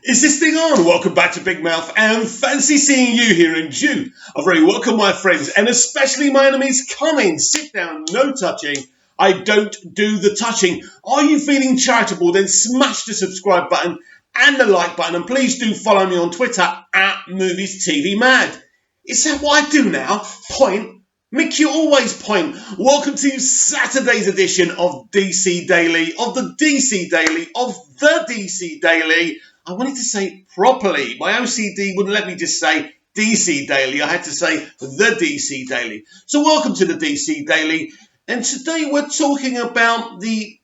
Is this thing on? Welcome back to Big Mouth and fancy seeing you here in June. A very welcome, my friends, and especially my enemies. Come in, sit down, no touching. I don't do the touching. Are you feeling charitable? Then smash the subscribe button and the like button, and please do follow me on Twitter at MoviesTVMad. Is that what I do now? Point. Mick, you always point. Welcome to Saturday's edition of DC Daily, of the DC Daily, of the DC Daily. I wanted to say it properly. My OCD wouldn't let me just say DC Daily. I had to say the DC Daily. So welcome to the DC Daily. And today we're talking about the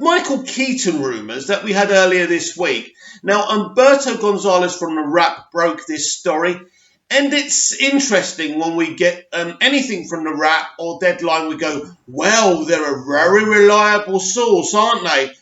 Michael Keaton rumours that we had earlier this week. Now, Umberto Gonzalez from The Wrap broke this story. And it's interesting when we get anything from The Wrap or Deadline, we go, well, they're a very reliable source, aren't they?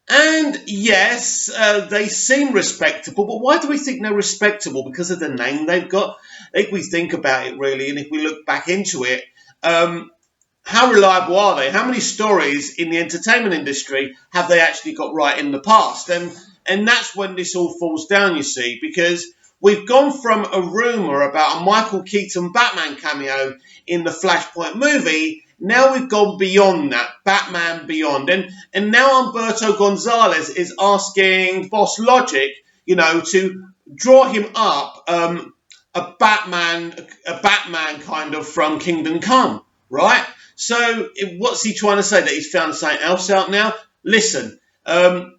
And yes, they seem respectable, but why do we think they're respectable? Because of the name they've got? If we think about it really, and if we look back into it, how reliable are they? How many stories in the entertainment industry have they actually got right in the past? And that's when this all falls down, you see, because we've gone from a rumour about a Michael Keaton Batman cameo in the Flashpoint movie. Now we've gone beyond that, Batman Beyond. And now Umberto Gonzalez is asking Boss Logic, to draw him up a Batman kind of from Kingdom Come, right? So what's he trying to say? That he's found something else out now? Listen,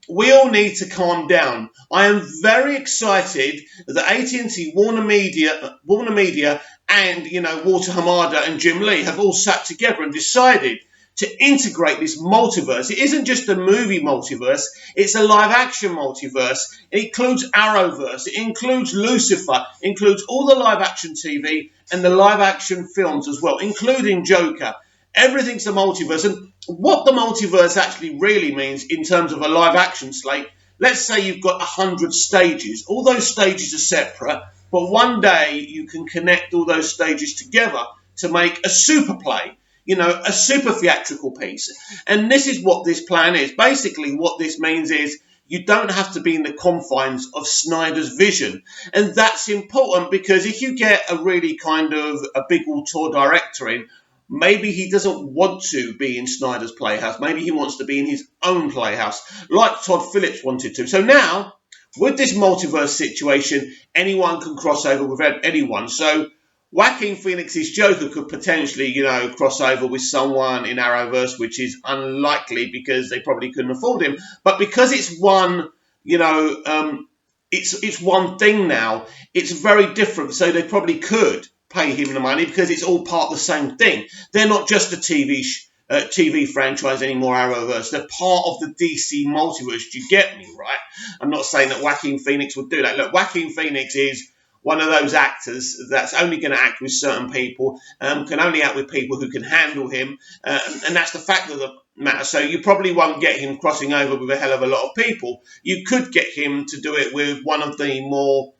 we all need to calm down. I am very excited that AT&T, Warner Media, and Walter Hamada and Jim Lee have all sat together and decided to integrate this multiverse. It isn't just a movie multiverse; it's a live-action multiverse. It includes Arrowverse, it includes Lucifer, it includes all the live-action TV and the live-action films as well, including Joker. Everything's a multiverse, and what the multiverse actually really means in terms of a live-action slate. Let's say you've got 100 stages. All those stages are separate, but one day you can connect all those stages together to make a super play, a super theatrical piece. And this is what this plan is. Basically, what this means is you don't have to be in the confines of Snyder's vision. And that's important because if you get a really kind of a big auteur director in, maybe he doesn't want to be in Snyder's Playhouse. Maybe he wants to be in his own playhouse, like Todd Phillips wanted to. So now, with this multiverse situation, anyone can cross over with anyone. So Joaquin Phoenix's Joker could potentially, cross over with someone in Arrowverse, which is unlikely because they probably couldn't afford him. But because it's one, it's one thing now, it's very different. So they probably could pay him the money because it's all part of the same thing. They're not just a TV franchise anymore, Arrowverse. They're part of the DC multiverse. Do you get me, right? I'm not saying that Joaquin Phoenix would do that. Look, Joaquin Phoenix is one of those actors that's only going to act with certain people, can only act with people who can handle him, and that's the fact of the matter. So you probably won't get him crossing over with a hell of a lot of people. You could get him to do it with one of the more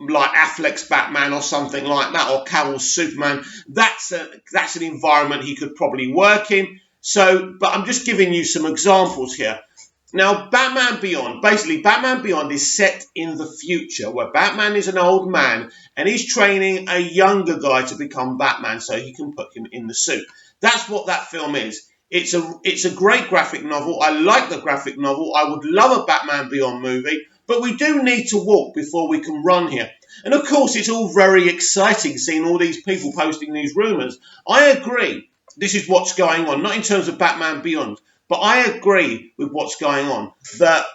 like Affleck's Batman or something like that, or Cavill's Superman. That's an environment he could probably work in. So, but I'm just giving you some examples here. Now, Batman Beyond, basically Batman Beyond is set in the future where Batman is an old man and he's training a younger guy to become Batman so he can put him in the suit. That's what that film is. It's a great graphic novel. I like the graphic novel. I would love a Batman Beyond movie. But we do need to walk before we can run here. And of course, it's all very exciting seeing all these people posting these rumours. I agree. This is what's going on, not in terms of Batman Beyond, but I agree with what's going on. That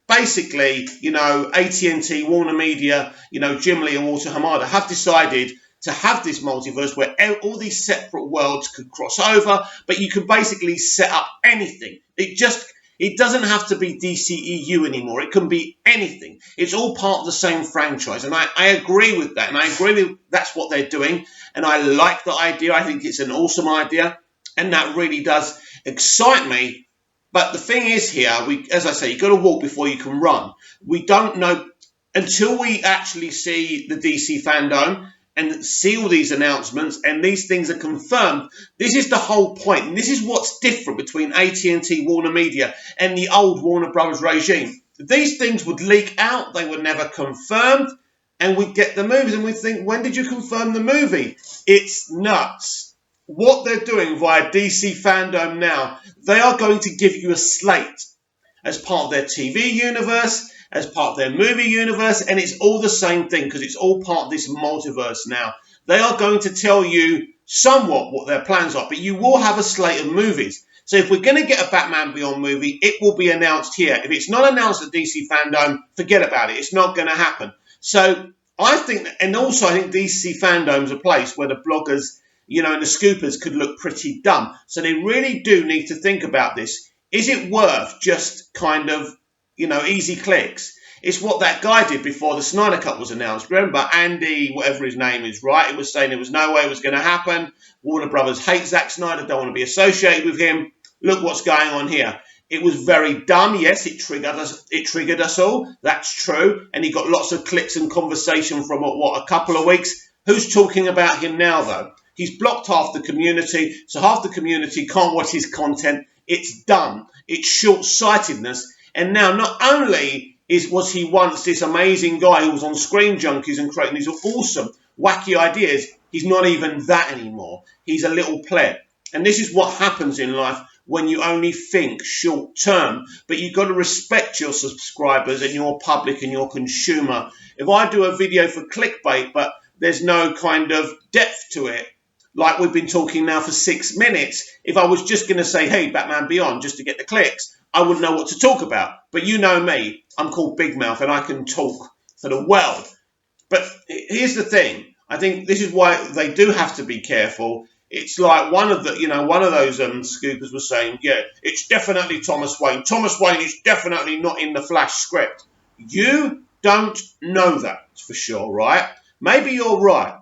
basically, AT&T, Warner Media, Jim Lee and Walter Hamada have decided to have this multiverse where all these separate worlds could cross over, but you can basically set up anything. It doesn't have to be DCEU anymore. It can be anything. It's all part of the same franchise. And I agree with that. And I agree with that's what they're doing. And I like the idea. I think it's an awesome idea. And that really does excite me. But the thing is here, as I say, you've got to walk before you can run. We don't know until we actually see the DC fandom and see all these announcements and these things are confirmed. This is the whole point. And this is what's different between AT&T, Warner Media and the old Warner Brothers regime. these things would leak out, they were never confirmed, and we'd get the movies and we'd think, when did you confirm the movie? It's nuts. What they're doing via DC Fandom now, they are going to give you a slate as part of their TV universe, as part of their movie universe, and it's all the same thing because it's all part of this multiverse now. They are going to tell you somewhat what their plans are, but you will have a slate of movies. So if we're going to get a Batman Beyond movie, it will be announced here. If it's not announced at DC Fandom, forget about it. It's not going to happen. So I think, and also I think DC Fandom's a place where the bloggers, and the scoopers could look pretty dumb. So they really do need to think about this. Is it worth just kind of, easy clicks? It's what that guy did before the Snyder Cut was announced. Remember, Andy, whatever his name is, right? It was saying there was no way it was going to happen. Warner Brothers hate Zack Snyder, don't want to be associated with him. Look what's going on here. It was very dumb. Yes, it triggered us all. That's true. And he got lots of clicks and conversation from, a couple of weeks. Who's talking about him now, though? He's blocked half the community, so half the community can't watch his content. It's dumb. It's short-sightedness. And now not only was he once this amazing guy who was on Screen Junkies and creating these awesome, wacky ideas, he's not even that anymore. He's a little pleb. And this is what happens in life when you only think short-term. But you've got to respect your subscribers and your public and your consumer. If I do a video for clickbait, but there's no kind of depth to it, like we've been talking now for 6 minutes, if I was just going to say, hey, Batman Beyond, just to get the clicks, I wouldn't know what to talk about. But you know me, I'm called Big Mouth and I can talk for the world. But here's the thing. I think this is why they do have to be careful. It's like one of those scoopers was saying, yeah, it's definitely Thomas Wayne. Thomas Wayne is definitely not in the Flash script. You don't know that for sure, right? Maybe you're right.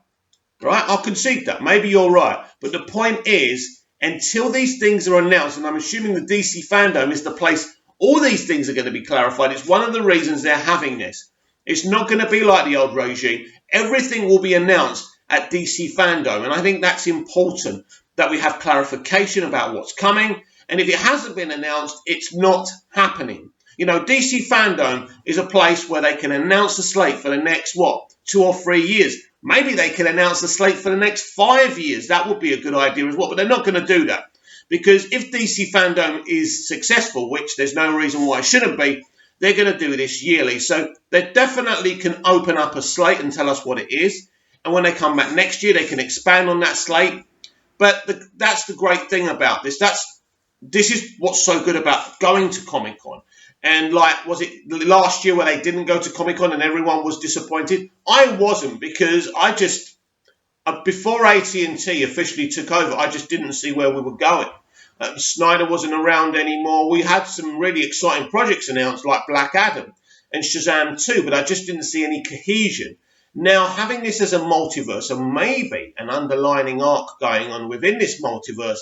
Right? I'll concede that. Maybe you're right. But the point is, until these things are announced, and I'm assuming the DC Fandom is the place all these things are going to be clarified. It's one of the reasons they're having this. It's not going to be like the old regime. Everything will be announced at DC Fandom. And I think that's important, that we have clarification about what's coming. And if it hasn't been announced, it's not happening. DC Fandom is a place where they can announce the slate for the next, 2 or 3 years. Maybe they can announce the slate for the next 5 years. That would be a good idea as well. But they're not going to do that. Because if DC Fandom is successful, which there's no reason why it shouldn't be, they're going to do this yearly. So they definitely can open up a slate and tell us what it is. And when they come back next year, they can expand on that slate. But that's the great thing about this. This is what's so good about going to Comic-Con. And was it last year where they didn't go to Comic-Con and everyone was disappointed? I wasn't, because before AT&T officially took over, I just didn't see where we were going. Snyder wasn't around anymore. We had some really exciting projects announced like Black Adam and Shazam 2, but I just didn't see any cohesion. Now, having this as a multiverse, and maybe an underlining arc going on within this multiverse,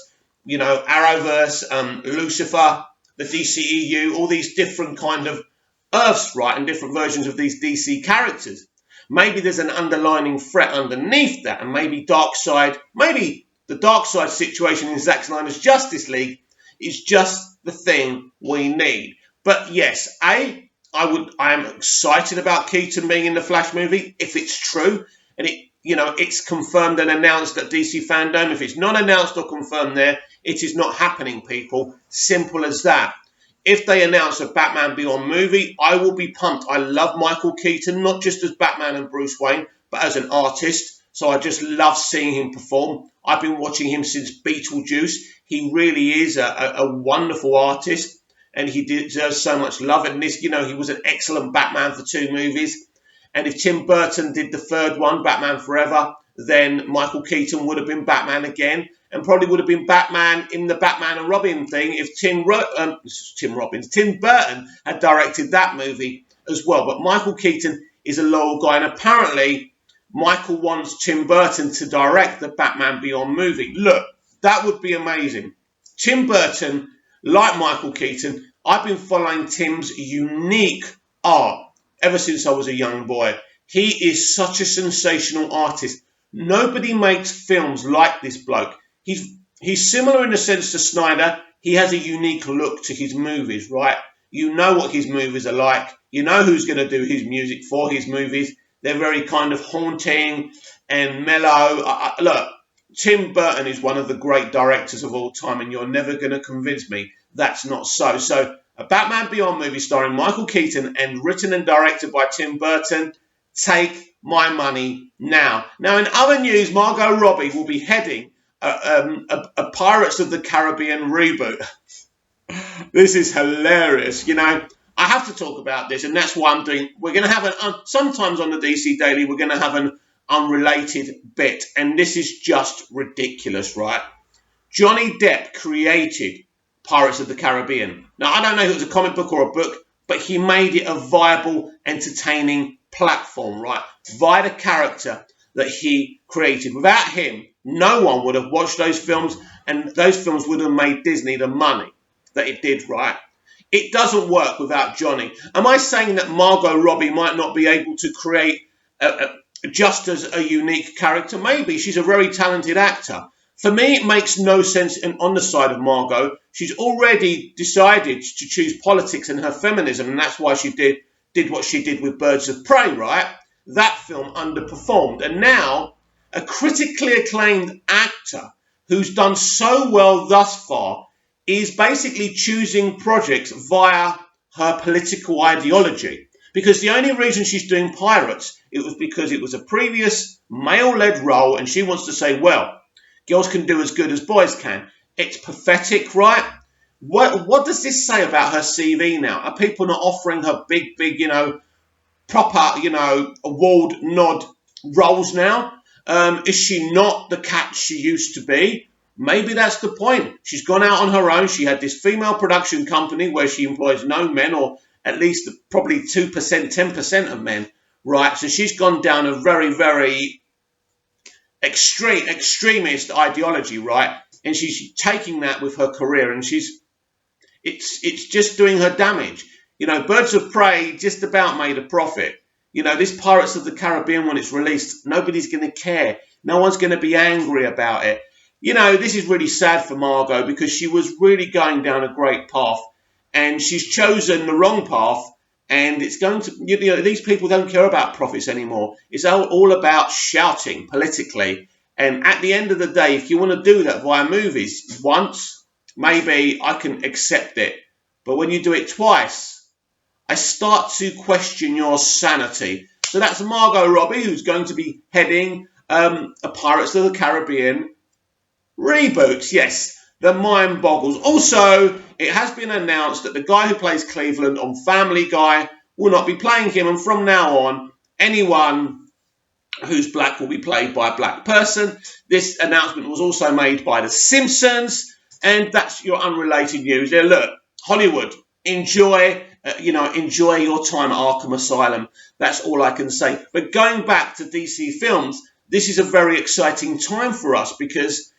Arrowverse, Lucifer, the DCEU, all these different kind of Earths, right, and different versions of these DC characters. Maybe there's an underlining threat underneath that, and maybe the Darkseid situation in Zack Snyder's Justice League is just the thing we need. But yes, I am excited about Keaton being in the Flash movie if it's true, and it's confirmed and announced at DC Fandom. If it's not announced or confirmed there, it is not happening, people. Simple as that. If they announce a Batman Beyond movie, I will be pumped. I love Michael Keaton, not just as Batman and Bruce Wayne, but as an artist. So I just love seeing him perform. I've been watching him since Beetlejuice. He really is a wonderful artist, and he deserves so much love. And this, he was an excellent Batman for 2 movies. And if Tim Burton did the third one, Batman Forever, then Michael Keaton would have been Batman again, and probably would have been Batman in the Batman and Robin thing if Tim Burton had directed that movie as well. But Michael Keaton is a loyal guy, and apparently Michael wants Tim Burton to direct the Batman Beyond movie. Look, that would be amazing. Tim Burton, like Michael Keaton, I've been following Tim's unique art ever since I was a young boy. He is such a sensational artist. Nobody makes films like this bloke. He's similar in a sense to Snyder. He has a unique look to his movies, right? You know what his movies are like. You know who's going to do his music for his movies. They're very kind of haunting and mellow. Look, Tim Burton is one of the great directors of all time, and you're never going to convince me that's not so. So, a Batman Beyond movie starring Michael Keaton and written and directed by Tim Burton, take my money now. Now, in other news, Margot Robbie will be heading a Pirates of the Caribbean reboot. This is hilarious. You know, I have to talk about this, and that's why I'm doing. We're going to have sometimes on the DC Daily, we're going to have an unrelated bit, and this is just ridiculous, right? Johnny Depp created Pirates of the Caribbean. Now, I don't know if it was a comic book or a book, but he made it a viable, entertaining platform, right? Via the character that he created. Without him, no one would have watched those films, and those films would have made Disney the money that it did, right? It doesn't work without Johnny. Am I saying that Margot Robbie might not be able to create just as a unique character? Maybe. She's a very talented actor. For me, it makes no sense on the side of Margot. She's already decided to choose politics and her feminism, and that's why she did what she did with Birds of Prey, right? That film underperformed. And now, a critically acclaimed actor who's done so well thus far is basically choosing projects via her political ideology. Because the only reason she's doing Pirates, it was because it was a previous male-led role, and she wants to say, well, girls can do as good as boys can. It's pathetic, right? What does this say about her CV now? Are people not offering her big, proper, award nod roles now? Is she not the cat she used to be? Maybe that's the point. She's gone out on her own. She had this female production company where she employs no men, or at least probably 2%, 10% of men, right? So she's gone down a very, very extremist ideology, right? And she's taking that with her career, and it's just doing her damage. Birds of Prey just about made a profit. This Pirates of the Caribbean, when it's released, nobody's going to care. No one's going to be angry about it. This is really sad for Margot, because she was really going down a great path, and she's chosen the wrong path, and it's going to, these people don't care about profits anymore. It's all about shouting politically. And at the end of the day, if you want to do that via movies once, maybe I can accept it. But when you do it twice, I start to question your sanity. So that's Margot Robbie, who's going to be heading a Pirates of the Caribbean reboots. Yes, the mind boggles. Also, it has been announced that the guy who plays Cleveland on Family Guy will not be playing him, and from now on, anyone who's black will be played by a black person. This announcement was also made by The Simpsons, and that's your unrelated news. There, look, Hollywood, enjoy your time at Arkham Asylum. That's all I can say. But going back to DC Films, this is a very exciting time for us, because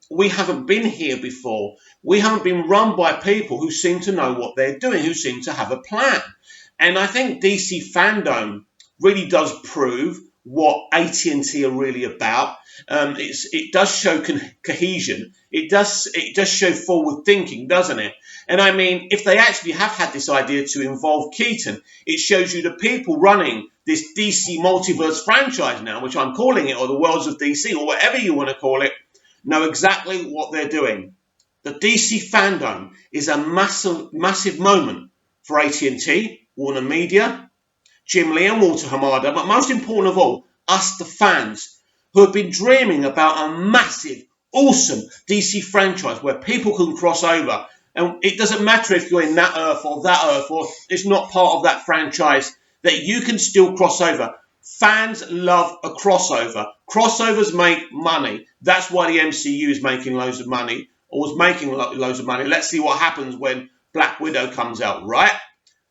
we haven't been here before. We haven't been run by people who seem to know what they're doing, who seem to have a plan. And I think DC fandom really does prove what AT&T are really about. It does show cohesion. It does show forward thinking, doesn't it? And I mean, if they actually have had this idea to involve Keaton, it shows you the people running this DC multiverse franchise now, which I'm calling it, or the Worlds of DC, or whatever you want to call it, know exactly what they're doing. The DC fandom is a massive moment for AT&T, Warner Media, Jim Lee and Walter Hamada, but most important of all, us the fans, who have been dreaming about a massive, awesome DC franchise where people can cross over. And it doesn't matter if you're in that Earth or that Earth, or it's not part of that franchise, that you can still cross over. Fans love a crossover. Crossovers make money. That's why the MCU is making loads of money, or was making loads of money. Let's see what happens when Black Widow comes out, right?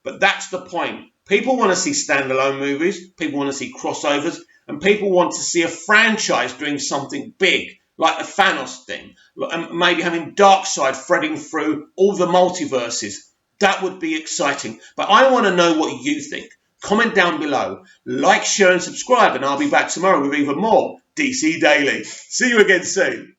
But that's the point. People want to see standalone movies, people want to see crossovers, and people want to see a franchise doing something big, like the Thanos thing, and maybe having Darkseid threading through all the multiverses. That would be exciting. But I want to know what you think. Comment down below, like, share and subscribe, and I'll be back tomorrow with even more DC Daily. See you again soon.